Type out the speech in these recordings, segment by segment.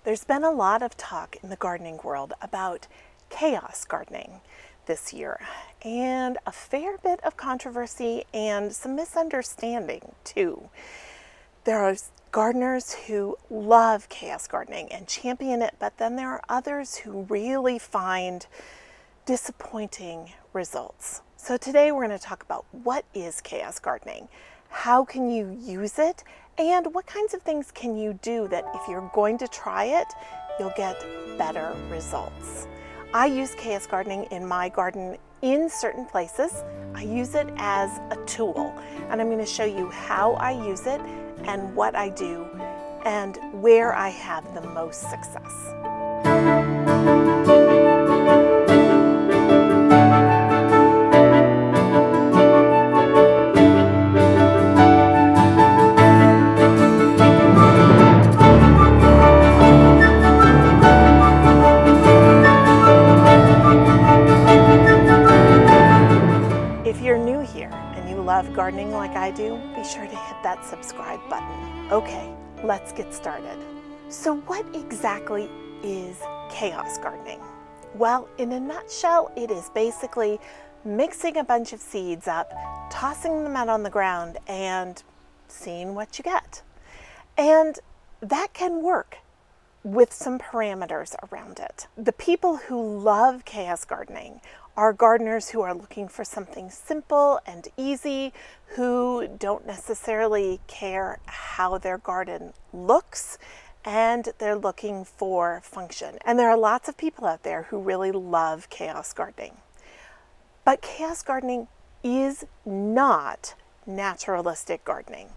There's been a lot of talk in the gardening world about chaos gardening this year, and a fair bit of controversy and some misunderstanding too. There are gardeners who love chaos gardening and champion it, but then there are others who really find disappointing results. So today we're going to talk about what is chaos gardening, how can you use it, and what kinds of things can you do that if you're going to try it, you'll get better results. I use chaos gardening in my garden in certain places. I use it as a tool, and I'm going to show you how I use it and what I do and where I have the most success. If you're new here and you love gardening like I do, be sure to hit that subscribe button. Okay, let's get started. So what exactly is chaos gardening? Well, in a nutshell, it is basically mixing a bunch of seeds up, tossing them out on the ground, and seeing what you get. And that can work with some parameters around it. The people who love chaos gardening are gardeners who are looking for something simple and easy, who don't necessarily care how their garden looks, and they're looking for function. And there are lots of people out there who really love chaos gardening. But chaos gardening is not naturalistic gardening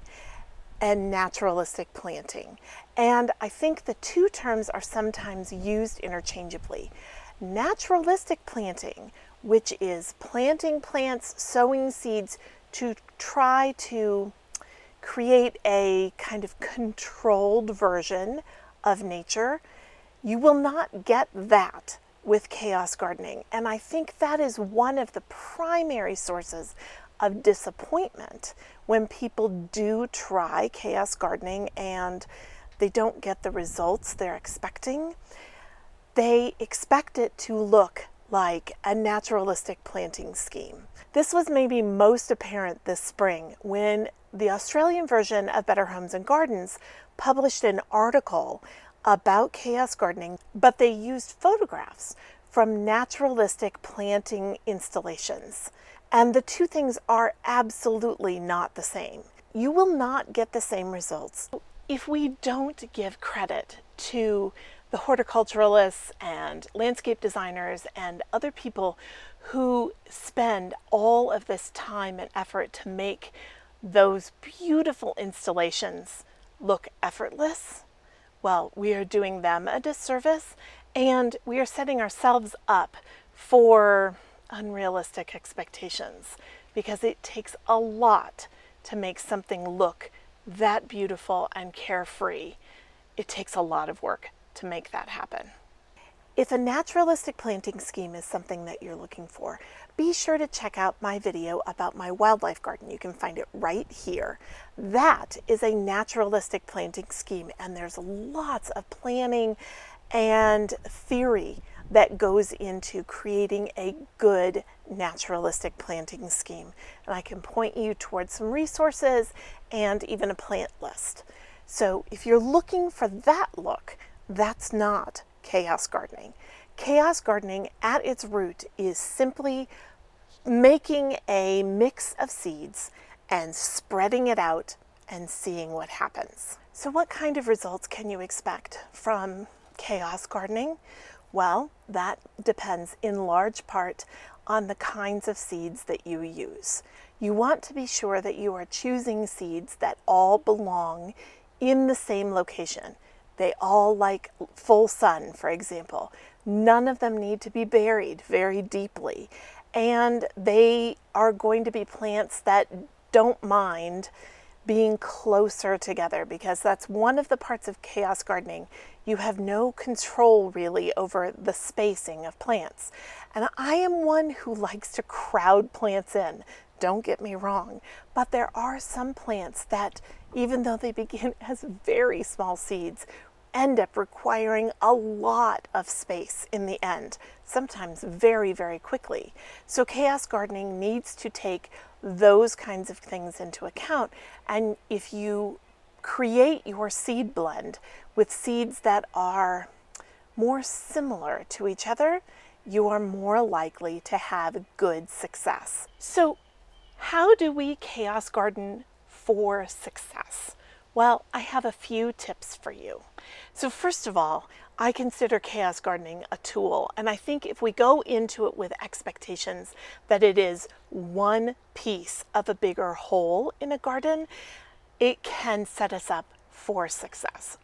and naturalistic planting. And I think the two terms are sometimes used interchangeably. Naturalistic planting, which is planting plants, sowing seeds to try to create a kind of controlled version of nature, you will not get that with chaos gardening. And I think that is one of the primary sources of disappointment when people do try chaos gardening and they don't get the results they're expecting. They expect it to look like a naturalistic planting scheme. This was maybe most apparent this spring when the Australian version of Better Homes and Gardens published an article about chaos gardening, but they used photographs from naturalistic planting installations. And the two things are absolutely not the same. You will not get the same results if we don't give credit to the horticulturalists and landscape designers and other people who spend all of this time and effort to make those beautiful installations look effortless. Well, we are doing them a disservice, and we are setting ourselves up for unrealistic expectations, because it takes a lot to make something look that beautiful and carefree. It takes a lot of work to make that happen. If a naturalistic planting scheme is something that you're looking for, be sure to check out my video about my wildlife garden. You can find it right here. That is a naturalistic planting scheme, and there's lots of planning and theory that goes into creating a good naturalistic planting scheme. And I can point you towards some resources and even a plant list. So if you're looking for that look, that's not chaos gardening. Chaos gardening at its root is simply making a mix of seeds and spreading it out and seeing what happens. So what kind of results can you expect from chaos gardening? Well, that depends in large part on the kinds of seeds that you use. You want to be sure that you are choosing seeds that all belong in the same location. They all like full sun, for example. None of them need to be buried very deeply. And they are going to be plants that don't mind being closer together, because that's one of the parts of chaos gardening. You have no control really over the spacing of plants. And I am one who likes to crowd plants in. Don't get me wrong, but there are some plants that, even though they begin as very small seeds, end up requiring a lot of space in the end, sometimes very, very quickly. So chaos gardening needs to take those kinds of things into account. And if you create your seed blend with seeds that are more similar to each other, you are more likely to have good success. So how do we chaos garden for success? Well, I have a few tips for you. So first of all, I consider chaos gardening a tool, and I think if we go into it with expectations that it is one piece of a bigger whole in a garden, it can set us up for success.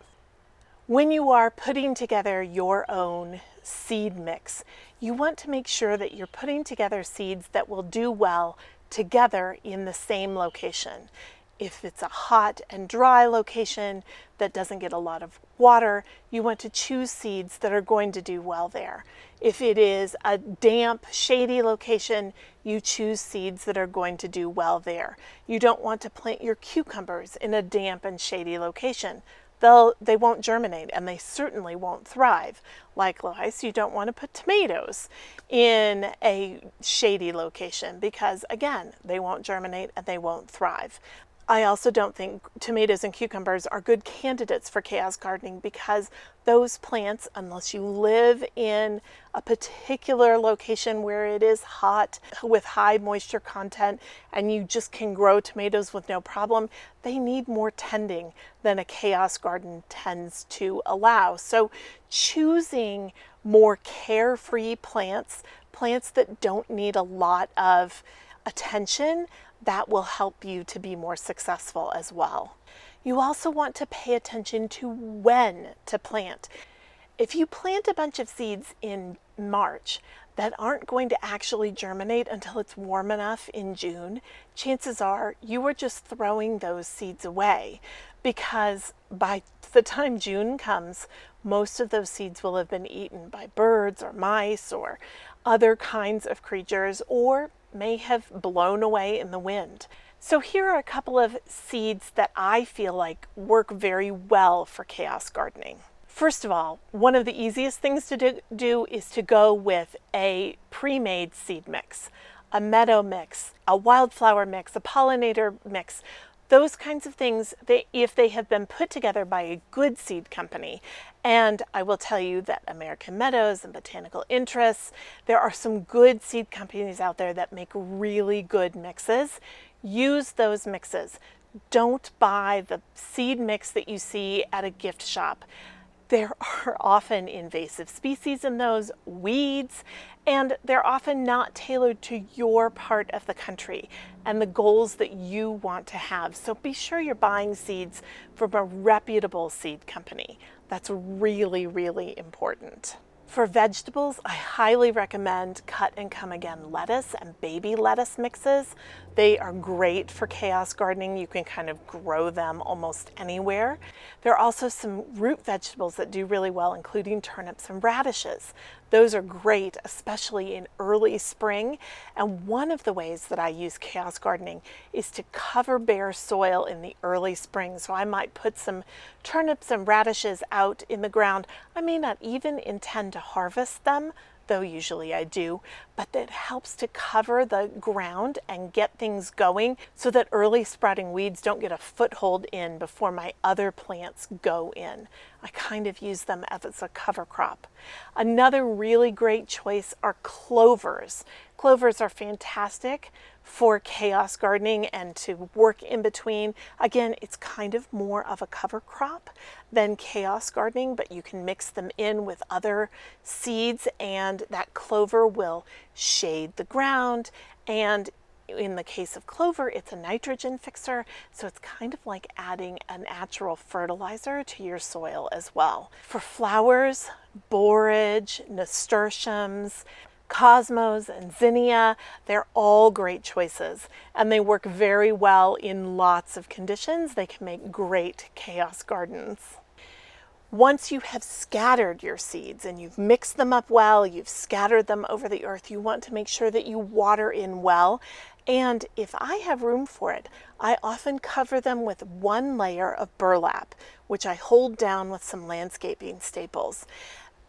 When you are putting together your own seed mix, you want to make sure that you're putting together seeds that will do well together in the same location. If it's a hot and dry location that doesn't get a lot of water, you want to choose seeds that are going to do well there. If it is a damp, shady location, you choose seeds that are going to do well there. You don't want to plant your cucumbers in a damp and shady location. They won't germinate, and they certainly won't thrive. Likewise, you don't want to put tomatoes in a shady location because, again, they won't germinate and they won't thrive. I also don't think tomatoes and cucumbers are good candidates for chaos gardening because those plants, unless you live in a particular location where it is hot with high moisture content and you just can grow tomatoes with no problem, they need more tending than a chaos garden tends to allow. So choosing more carefree plants that don't need a lot of attention, that will help you to be more successful as well. You also want to pay attention to when to plant. If you plant a bunch of seeds in March that aren't going to actually germinate until it's warm enough in June, chances are you are just throwing those seeds away because by the time June comes, most of those seeds will have been eaten by birds or mice or other kinds of creatures, or may have blown away in the wind. So here are a couple of seeds that I feel like work very well for chaos gardening. First of all, one of the easiest things to do is to go with a pre-made seed mix, a meadow mix, a wildflower mix, a pollinator mix. Those kinds of things, if they have been put together by a good seed company, and I will tell you that American Meadows and Botanical Interests, there are some good seed companies out there that make really good mixes. Use those mixes. Don't buy the seed mix that you see at a gift shop. There are often invasive species in those, weeds, and they're often not tailored to your part of the country and the goals that you want to have. So be sure you're buying seeds from a reputable seed company. That's really, really important. For vegetables, I highly recommend Cut and Come Again lettuce and baby lettuce mixes. They are great for chaos gardening. You can kind of grow them almost anywhere. There are also some root vegetables that do really well, including turnips and radishes. Those are great, especially in early spring. And one of the ways that I use chaos gardening is to cover bare soil in the early spring. So I might put some turnips and radishes out in the ground. I may not even intend to harvest them, though usually I do, but that helps to cover the ground and get things going so that early sprouting weeds don't get a foothold in before my other plants go in. I kind of use them as a cover crop. Another really great choice are clovers. Clovers are fantastic for chaos gardening and to work in between. Again, it's kind of more of a cover crop than chaos gardening, but you can mix them in with other seeds and that clover will shade the ground. And in the case of clover, it's a nitrogen fixer, so it's kind of like adding a natural fertilizer to your soil as well. For flowers, borage, nasturtiums, cosmos and zinnia, they're all great choices and they work very well in lots of conditions. They can make great chaos gardens. Once you have scattered your seeds and you've mixed them up well, you've scattered them over the earth, you want to make sure that you water in well. And if I have room for it, I often cover them with one layer of burlap, which I hold down with some landscaping staples.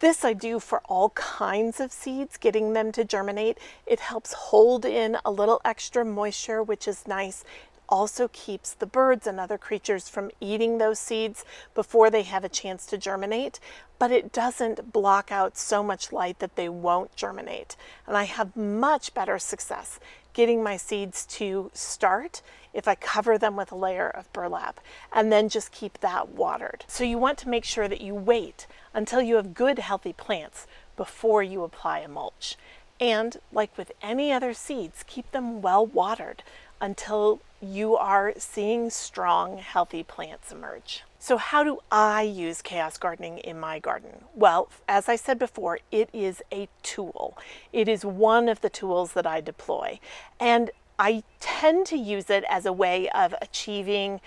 This I do for all kinds of seeds, getting them to germinate. It helps hold in a little extra moisture, which is nice. Also keeps the birds and other creatures from eating those seeds before they have a chance to germinate, but it doesn't block out so much light that they won't germinate. And I have much better success getting my seeds to start if I cover them with a layer of burlap and then just keep that watered. So you want to make sure that you wait until you have good healthy plants before you apply a mulch. And like with any other seeds, keep them well watered until you are seeing strong, healthy plants emerge. So how do I use chaos gardening in my garden? Well, as I said before, it is a tool. It is one of the tools that I deploy. And I tend to use it as a way of achieving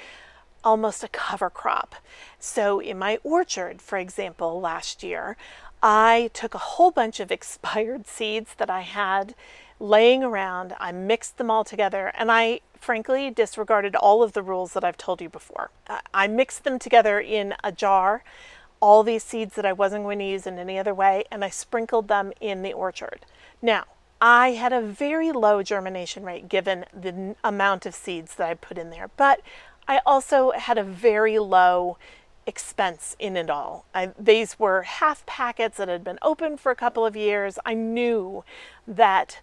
almost a cover crop. So in my orchard, for example, last year, I took a whole bunch of expired seeds that I had laying around. I mixed them all together, and I frankly disregarded all of the rules that I've told you before. I mixed them together in a jar, all these seeds that I wasn't going to use in any other way, and I sprinkled them in the orchard. Now, I had a very low germination rate given the amount of seeds that I put in there, but I also had a very low expense in it all. These were half packets that had been open for a couple of years. I knew that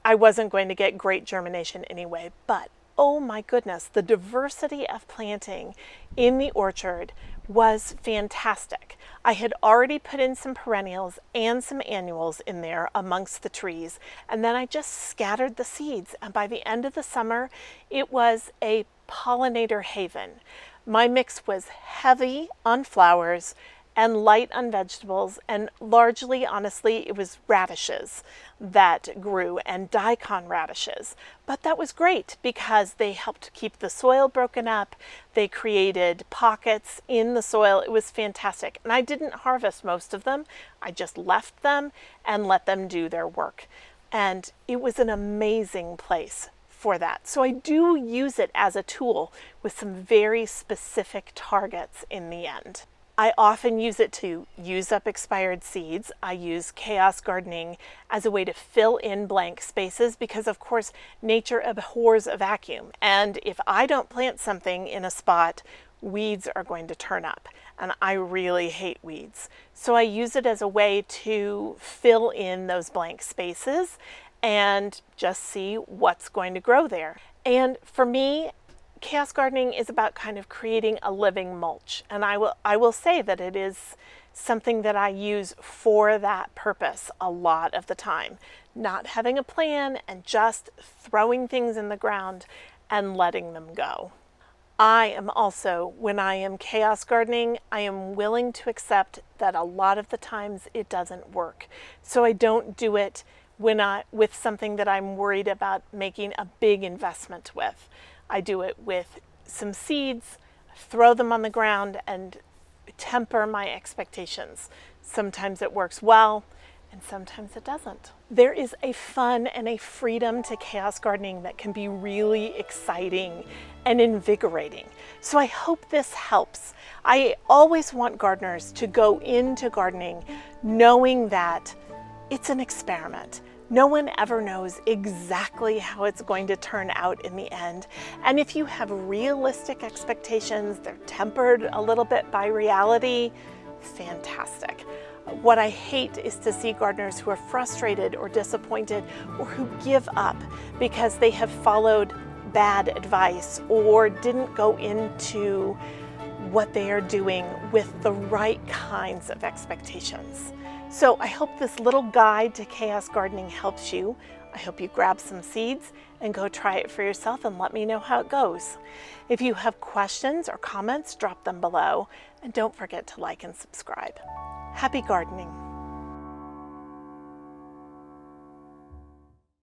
I wasn't going to get great germination anyway, but oh my goodness, the diversity of planting in the orchard was fantastic. I had already put in some perennials and some annuals in there amongst the trees, and then I just scattered the seeds, and by the end of the summer, it was a pollinator haven. My mix was heavy on flowers and light on vegetables, and largely, honestly, it was radishes that grew and daikon radishes. But that was great because they helped keep the soil broken up. They created pockets in the soil. It was fantastic. And I didn't harvest most of them. I just left them and let them do their work. And it was an amazing place for that. So I do use it as a tool with some very specific targets in the end. I often use it to use up expired seeds. I use chaos gardening as a way to fill in blank spaces because, of course, nature abhors a vacuum. And if I don't plant something in a spot, weeds are going to turn up. And I really hate weeds. So I use it as a way to fill in those blank spaces and just see what's going to grow there. And for me, chaos gardening is about kind of creating a living mulch, and I will say that it is something that I use for that purpose a lot of the time. Not having a plan and just throwing things in the ground and letting them go. I am also, when I am chaos gardening, I am willing to accept that a lot of the times it doesn't work. So I don't do it with something that I'm worried about making a big investment with. I do it with some seeds, throw them on the ground, and temper my expectations. Sometimes it works well, and sometimes it doesn't. There is a fun and a freedom to chaos gardening that can be really exciting and invigorating. So I hope this helps. I always want gardeners to go into gardening knowing that it's an experiment. No one ever knows exactly how it's going to turn out in the end. And if you have realistic expectations, they're tempered a little bit by reality, fantastic. What I hate is to see gardeners who are frustrated or disappointed or who give up because they have followed bad advice or didn't go into what they are doing with the right kinds of expectations. So I hope this little guide to chaos gardening helps you. I hope you grab some seeds and go try it for yourself and let me know how it goes. If you have questions or comments, drop them below, and don't forget to like and subscribe. Happy gardening.